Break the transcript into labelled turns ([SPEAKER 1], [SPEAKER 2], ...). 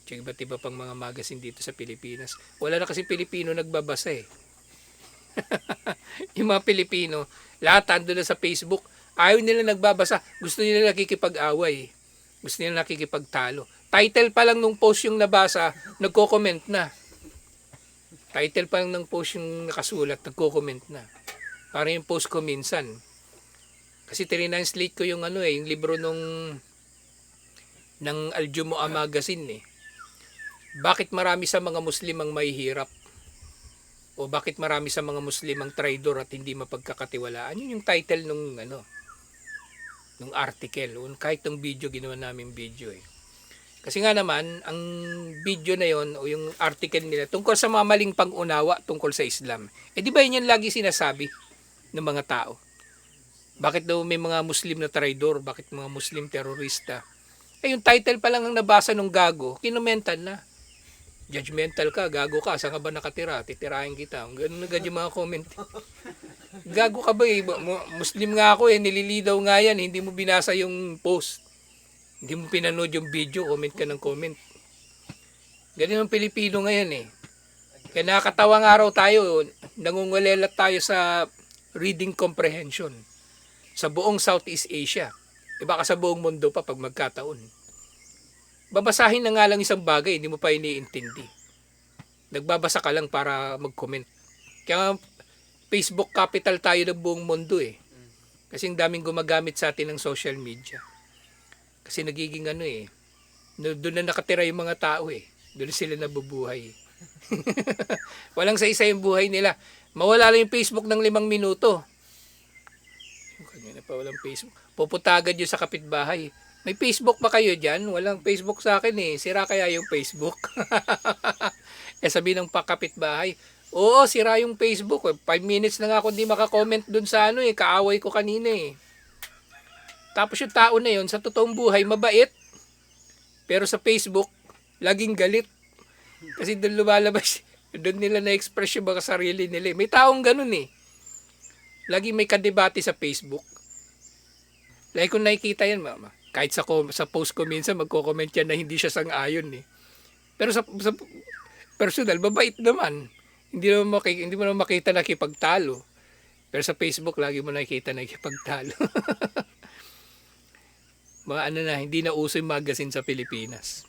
[SPEAKER 1] Tsaka iba't iba pang mga magazine dito sa Pilipinas. Wala na kasi Pilipino nagbabasa eh. Yung mga Pilipino, lahat ando na sa Facebook. Ayaw nila nagbabasa. Gusto nila nakikipag-away. Gusto nila nakikipagtalo. Title pa lang nung post yung nabasa, nagko-comment na. Title pa lang ng post yung nakasulat, nagko-comment na. Parang yung post ko minsan. Kasi trinanslate ko yung yung libro ng Al-Jumu'ah magazine eh. Bakit marami sa mga Muslim ang mahihirap? O bakit marami sa mga Muslim ang traidor at hindi mapagkakatiwalaan? Yun yung title nung article. O kahit ng video, ginawa namin video eh. Kasi nga naman, ang video na yon o yung article nila tungkol sa mga maling pang-unawa tungkol sa Islam. Eh di ba yun yung lagi sinasabi ng mga tao? Bakit daw may mga Muslim na traidor? Bakit mga Muslim terorista? Eh yung title pa lang ang nabasa nung gago, kinomentan na. Judgmental ka, gago ka, saan ka ba nakatira? Titirahin kita. Ganun na yung mga comment. Gago ka ba eh? Muslim nga ako eh, nililidaw nga yan, hindi mo binasa yung post. Hindi mo pinanood yung video, comment ka ng comment. Ganun ang Pilipino ngayon eh. Kaya nakakatawang araw tayo, nangungulelat tayo sa reading comprehension sa buong Southeast Asia. E baka sa buong mundo pa pag magkataon. Babasahin na nga lang isang bagay, hindi mo pa iniintindi. Nagbabasa ka lang para mag-comment. Kaya Facebook capital tayo ng buong mundo eh. Kasi ang daming gumagamit sa atin ng social media. Kasi nagiging doon na nakatira yung mga tao eh. Doon sila nabubuhay. Walang sa isa yung buhay nila. Mawala lang yung Facebook ng 5 minuto. Kanina pa walang Facebook. Puputagad yun sa kapitbahay. May Facebook ba kayo dyan? Walang Facebook sa akin eh. Sira kaya yung Facebook? Eh sabi ng kapitbahay, oo, sira yung Facebook. 5 minutes na nga ako hindi makakomment dun sa kaaway ko kanina eh. Tapos yung tao na yun, sa totoong buhay, mabait. Pero sa Facebook, laging galit. Kasi doon lumalabas, doon nila na-express yung mga sarili nila. May taong ganun eh. Laging may kadebate sa Facebook. Like kung nakikita yan, mama. Kahit sa post ko minsan, magko-comment yan na hindi siya sang-ayon eh. Pero sa personal, mabait naman. Hindi mo naman makita nakipagtalo. Pero sa Facebook, lagi mo nakikita nakipagtalo. Mga hindi na uso yung magazine sa Pilipinas.